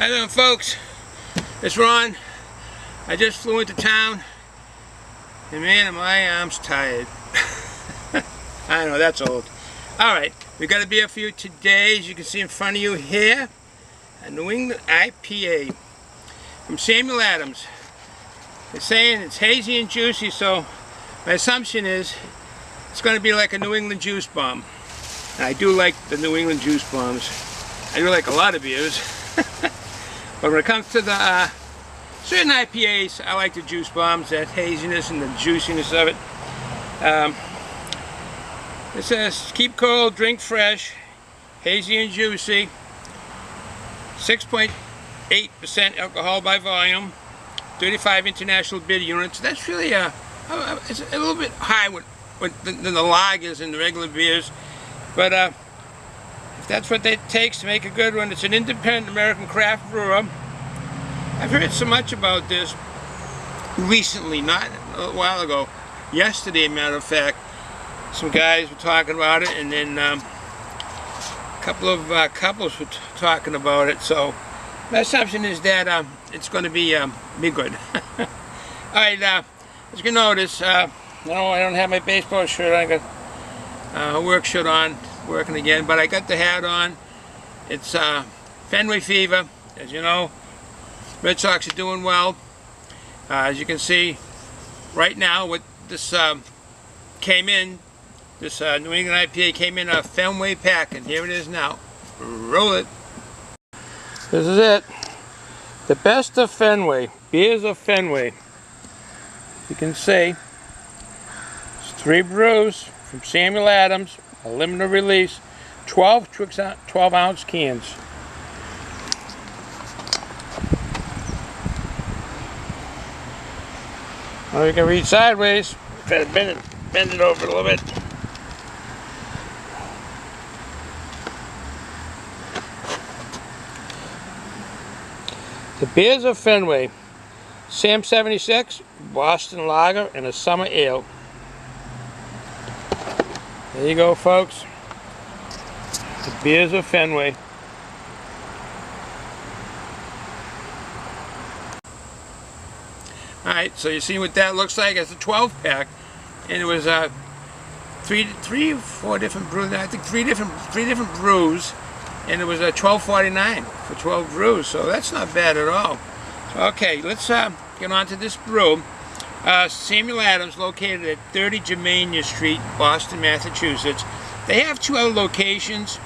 How you doing, folks? It's Ron. I just flew into town, and man, my arm's tired. I know, that's old. Alright, we got a beer for you today, as you can see in front of you here. A New England IPA from Samuel Adams. They're saying it's hazy and juicy, so my assumption is it's going to be like a New England juice bomb. And I do like the New England juice bombs. I do like a lot of beers. But when it comes to the certain IPAs, I like the juice bombs, that haziness and the juiciness of it. It says, keep cold, drink fresh, hazy and juicy, 6.8% alcohol by volume, 35 international beer units. That's really it's a little bit high than the lagers and the regular beers. But if that's what it takes to make a good one, it's an independent American craft brewer. I've heard so much about this recently, not a while ago. Yesterday, matter of fact, some guys were talking about it, and then a couple of couples were talking about it. So my assumption is that it's going to be good. All right, as you can notice, no, I don't have my baseball shirt on. I got a work shirt on, working again, but I got the hat on. It's Fenway fever, as you know. Red Sox are doing well. As you can see right now, what this came in, this New England IPA came in a Fenway pack, and here it is now. Roll it. This is it. The best of Fenway. Beers of Fenway. You can see it's 3 brews from Samuel Adams, a limited release, 12-ounce cans. Well, you can read sideways. Try to bend it over a little bit. The beers of Fenway: Sam 76, Boston Lager, and a Summer Ale. There you go, folks. The beers of Fenway. Alright, so you see what that looks like. It's a 12-pack, and it was three or four different brews. I think three different brews, and it was $12.49 for 12 brews. So that's not bad at all. Okay, let's get on to this brew. Samuel Adams, located at 30 Germania Street, Boston, Massachusetts. They have 2 other locations,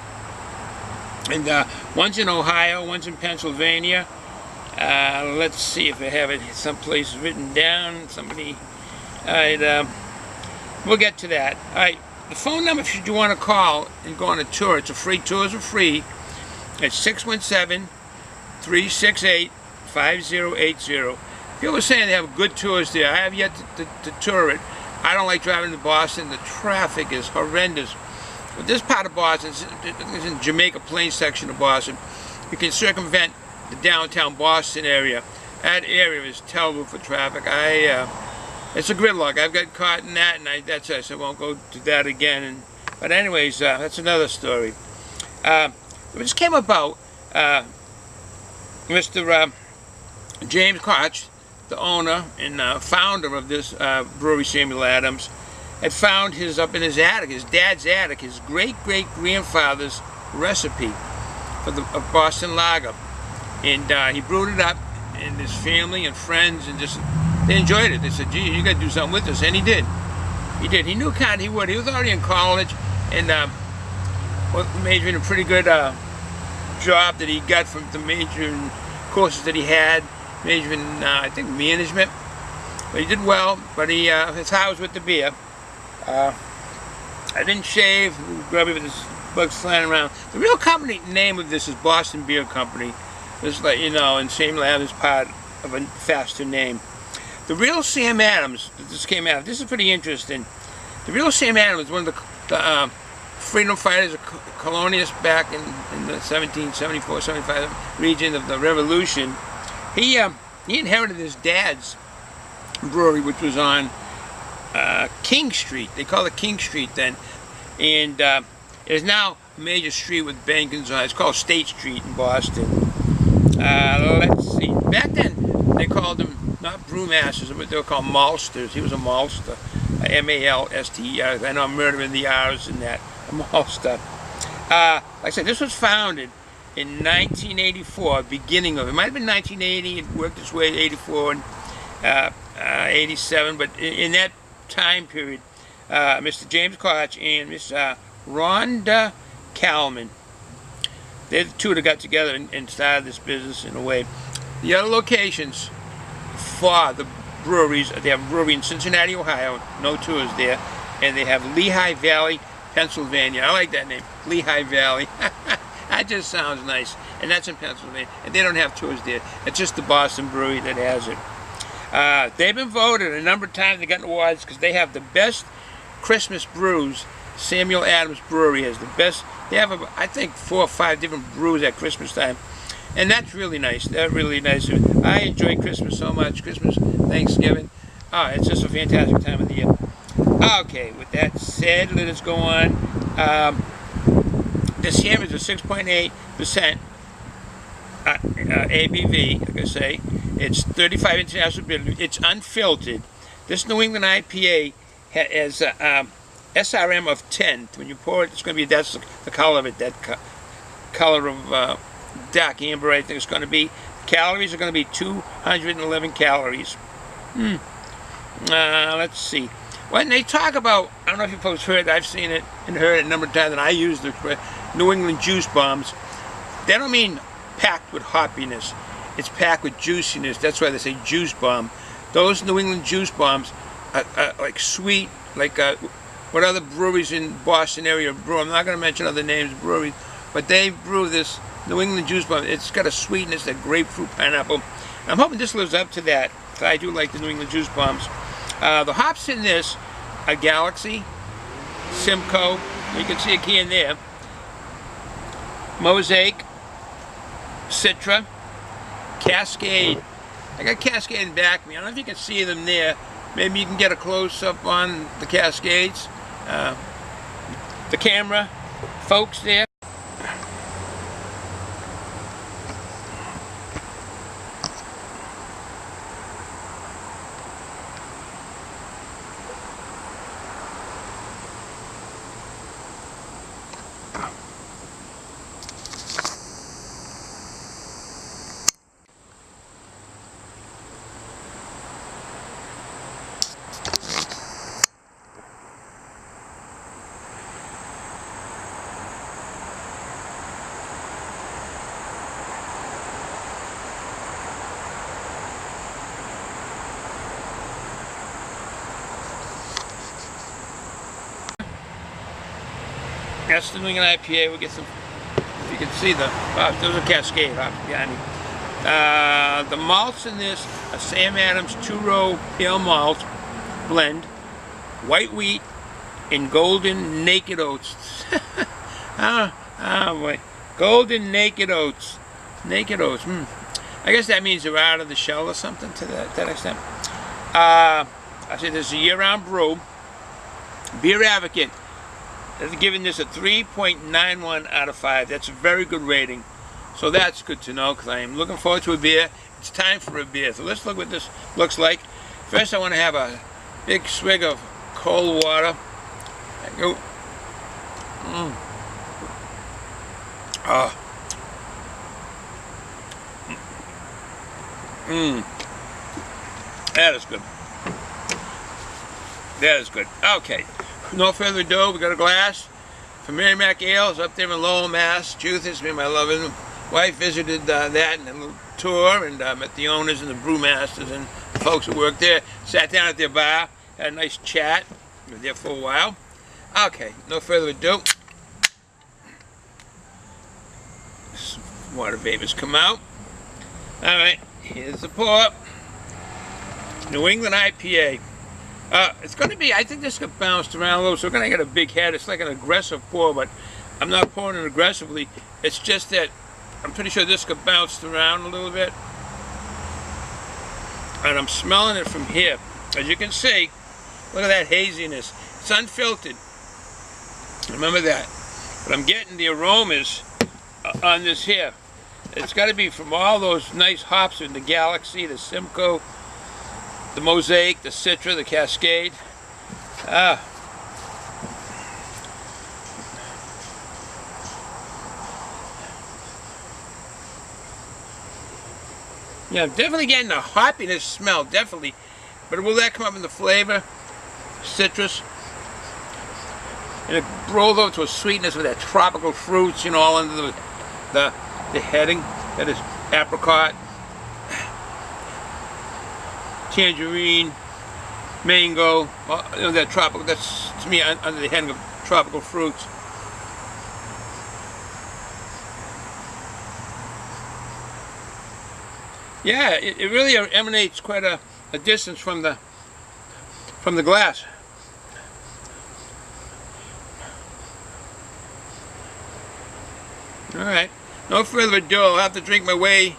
and one's in Ohio, one's in Pennsylvania. Let's see if I have it someplace written down. Somebody, alright, we'll get to that. Alright, the phone number if you want to call and go on a tour, it's a free, tours are free. It's 617-368-5080. People are saying they have good tours there. I have yet to tour it. I don't like driving to Boston. The traffic is horrendous. But this part of Boston, it's in Jamaica Plain section of Boston, you can circumvent the downtown Boston area. That area is terrible for traffic. It's a gridlock. I've got caught in that, and that's it. So I won't go to that again. But anyways, that's another story. It just came about. Mr. James Koch, the owner and founder of this brewery, Samuel Adams, had found up in his attic, his dad's attic, his great-great-grandfather's recipe for the Boston Lager. And he brewed it up, and his family and friends, and they enjoyed it. They said, gee, you got to do something with this. And he did. He did. He knew kind of he would. He was already in college, and majored in a pretty good job that he got from the major courses that he had, majoring in, I think, management. But he did well, but his heart was with the beer. I didn't shave, grubby with his bugs flying around. The real company name of this is Boston Beer Company. Just let you know, and Samuel Adams is part of a faster name. The real Sam Adams, this came out, this is pretty interesting. The real Sam Adams was one of the freedom fighters, colonialists back in the 1774-75 region of the Revolution. He inherited his dad's brewery, which was on King Street. They call it King Street then. And it is now a major street with beacons on it. It's called State Street in Boston. Let's see. Back then, they called them not brewmasters, but they were called maltsters. He was a maltster, M-A-L-S-T-E-R. I know I'm murdering the R's in that. A maltster. Like I said, this was founded in 1984, beginning of it. Might have been 1980. It worked its way to 84 and 87, but in that time period, Mr. James Koch and Miss Rhonda Kalman, they're the two that got together and started this business in a way. The other locations for the breweries, they have a brewery in Cincinnati, Ohio, no tours there, and they have Lehigh Valley, Pennsylvania. I like that name, Lehigh Valley. That just sounds nice, and that's in Pennsylvania, and they don't have tours there. It's just the Boston Brewery that has it. They've been voted a number of times. They got awards because they have the best Christmas brews. Samuel Adams Brewery has the best. They have, I think, 4 or 5 different brews at Christmas time, and that's really nice. They're really nice. I enjoy Christmas so much. Christmas, Thanksgiving. Oh, it's just a fantastic time of the year. Okay, with that said, let us go on. This here is a 6.8% ABV, like I say. It's 35 international bitter. It's unfiltered. This New England IPA has SRM of 10. When you pour it, it's going to be, that's the color of it, that color of dark amber, I think it's going to be. Calories are going to be 211 calories. Let's see. When they talk about, I don't know if you folks heard, I've seen it and heard it a number of times, and I use the New England juice bombs. They don't mean packed with hoppiness. It's packed with juiciness. That's why they say juice bomb. Those New England juice bombs are like sweet, like what other breweries in Boston area brew. I'm not going to mention other names of breweries, but they brew this New England juice bomb. It's got a sweetness, that grapefruit, pineapple. I'm hoping this lives up to that. I do like the New England juice bombs. The hops in this are Galaxy, Simcoe, you can see a key in there, Mosaic, Citra, Cascade. I got Cascade in back of me. I don't know if you can see them there. Maybe you can get a close-up on the Cascades. The camera folks there. That's the New England IPA. We'll get some, if you can see the, there's a Cascade behind me. The malts in this are Sam Adams 2-row pale malt blend, white wheat, and golden naked oats. Oh boy, golden naked oats. Naked oats. I guess that means they're out of the shell or something to that extent. I said this is a year-round brew. Beer Advocate has given this a 3.91 out of 5. That's a very good rating. So that's good to know because I am looking forward to a beer. It's time for a beer. So let's look what this looks like. First I want to have a big swig of cold water. Go. That is good. That is good. Okay. No further ado, we got a glass from Merrimack Ales up there in Lowell, Massachusetts. Me and my loving wife visited that in a little tour and met the owners and the brewmasters and the folks who work there. Sat down at their bar, had a nice chat. We were there for a while. Okay, no further ado. Water vapors come out. All right, here's the pour. New England IPA. It's going to be, I think this got bounced around a little, so we're going to get a big head. It's like an aggressive pour, but I'm not pouring it aggressively. It's just that I'm pretty sure this got bounced around a little bit. And I'm smelling it from here. As you can see, look at that haziness. It's unfiltered. Remember that. But I'm getting the aromas on this here. It's got to be from all those nice hops in the Galaxy, the Simcoe, the Mosaic, the Citra, the Cascade. Yeah, I'm definitely getting the hoppiness smell, definitely. But will that come up in the flavor? Citrus. And it rolled over to a sweetness with that tropical fruits, you know, all under the heading. That is apricot, tangerine, mango, you know, that tropical, that's to me under the heading of tropical fruits. Yeah, it really emanates quite a distance from the glass. All right, no further ado. I'll have to drink my way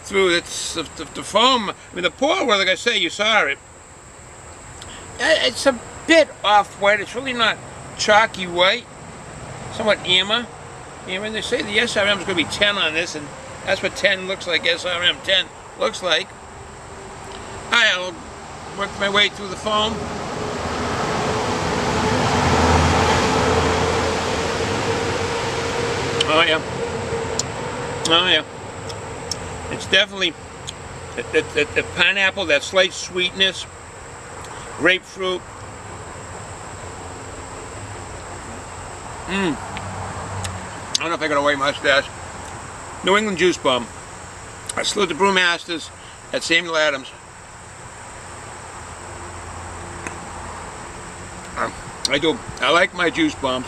through the foam. I mean, the pour, well, like I say, you saw it. It's a bit off-white. It's really not chalky white. Somewhat amber. And they say the SRM is going to be 10 on this, and that's what 10 looks like. SRM 10 looks like. I'll work my way through the foam. Oh yeah. Oh yeah. It's definitely the pineapple, that slight sweetness, grapefruit. I don't know if I got a white mustache. New England Juice Bomb. I salute the brewmasters at Samuel Adams. I do. I like my juice bombs.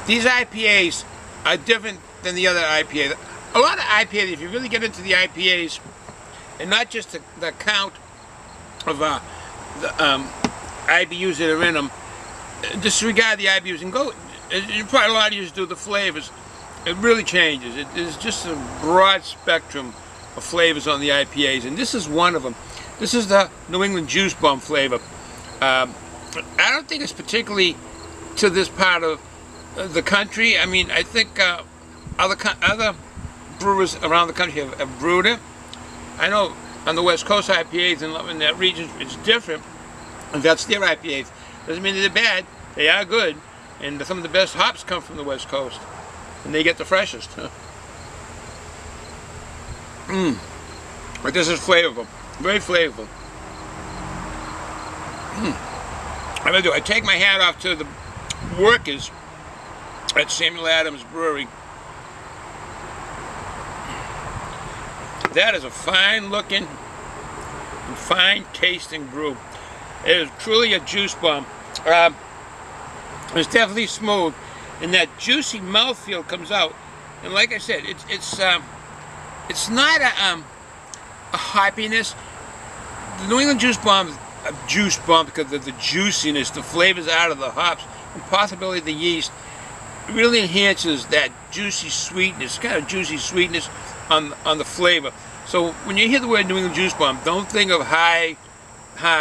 These IPAs are different than the other IPA. A lot of IPAs, if you really get into the IPAs, and not just the count of the IBUs that are in them, disregard the IBUs and go, probably a lot of you do the flavors. It really changes. It is just a broad spectrum of flavors on the IPAs, and this is one of them. This is the New England Juice Bomb flavor. I don't think it's particularly to this part of the country. I mean, I think other brewers around the country have brewed it. I know on the West Coast IPAs in that region it's different, and that's their IPAs. Doesn't mean they're bad. They are good, and some of the best hops come from the West Coast, and they get the freshest. But this is flavorful, very flavorful. I take my hat off to the workers at Samuel Adams Brewery. That is a fine looking and fine tasting brew. It is truly a juice bomb. It's definitely smooth, and that juicy mouthfeel comes out. And like I said, it's not a hoppiness. The New England Juice Bomb is a juice bomb because of the juiciness, the flavors out of the hops, and possibly the yeast. It really enhances that juicy sweetness, kind of juicy sweetness on the flavor. So when you hear the word New England Juice Bomb, don't think of high,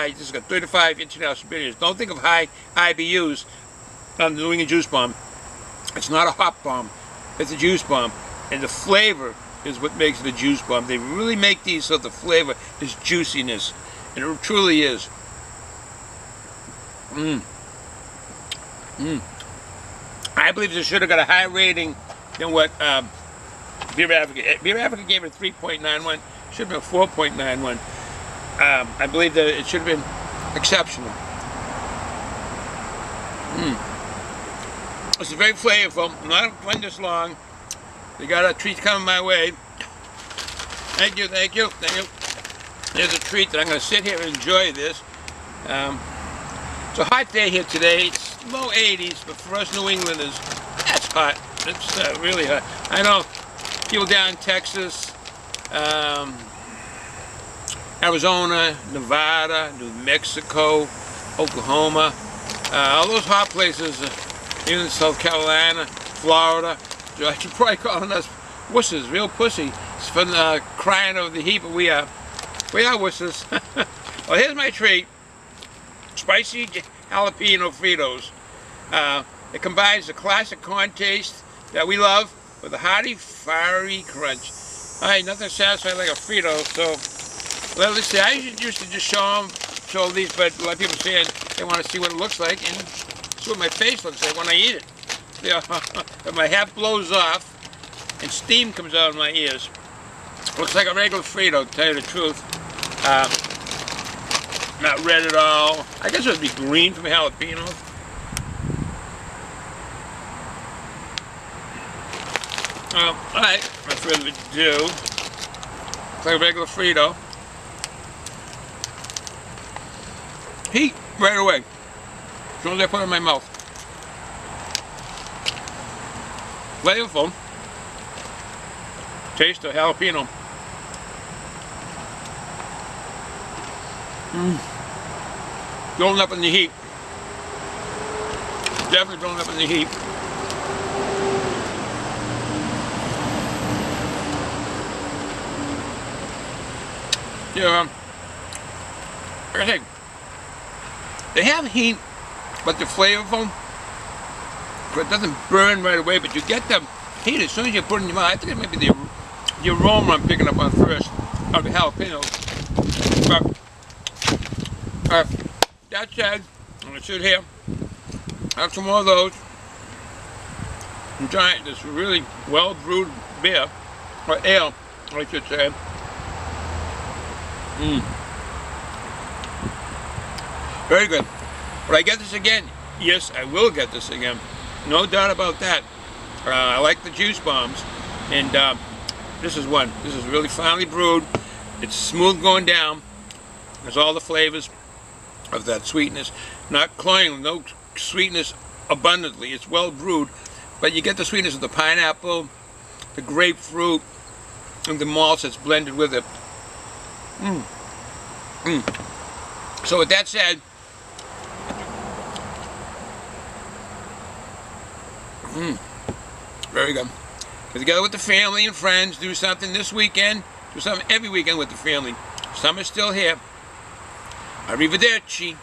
this is got 35 international bitters. Don't think of high IBUs on the New England Juice Bomb. It's not a hop bomb, it's a juice bomb. And the flavor is what makes it a juice bomb. They really make these so the flavor is juiciness. And it truly is. I believe this should have got a higher rating than what Beer Africa. Beer Africa gave it 3.91. Should have been 4.91. I believe that it should have been exceptional. It's very flavorful. Not going this long. We got a treat coming my way. Thank you, thank you, thank you. There's a treat that I'm going to sit here and enjoy this. It's a hot day here today. It's low 80s, but for us New Englanders, that's hot. It's really hot. I know people down in Texas, Arizona, Nevada, New Mexico, Oklahoma, all those hot places, even in South Carolina, Florida. You're probably calling us wusses, real pussy, for crying over the heat, but we are wusses. Well, here's my treat. Spicy jalapeno Fritos. It combines the classic corn taste that we love with a hearty, fiery crunch. Alright, nothing satisfying like a Frito, so, well, let's see, I used to just show these, but a lot of people say they want to see what it looks like and see what my face looks like when I eat it. Yeah, if my hat blows off and steam comes out of my ears. Looks like a regular Frito, to tell you the truth. Not red at all. I guess it would be green from jalapenos. Alright, no further ado. Looks like a regular Frito. Heat right away. As soon as I put it in my mouth. Flavorful. Taste of jalapeno. Going up in the heat. Definitely going up in the heat. Yeah, like I say, they have heat, but they're flavorful. So it doesn't burn right away, but you get the heat as soon as you put it in your mouth. I think it might be the aroma I'm picking up on first of the jalapenos. But that said, I'm gonna sit here, have some more of those, enjoy this really well brewed beer, or ale, I should say. Very good. Will I get this again? Yes, I will get this again. No doubt about that. I like the juice bombs, and this is one. This is really finely brewed. It's smooth going down. There's all the flavors of that sweetness. Not cloying, no sweetness abundantly. It's well brewed, but you get the sweetness of the pineapple, the grapefruit, and the malts that's blended with it. So with that said, very good. Get together with the family and friends, do something this weekend, do something every weekend with the family. Summer's still here. Arrivederci.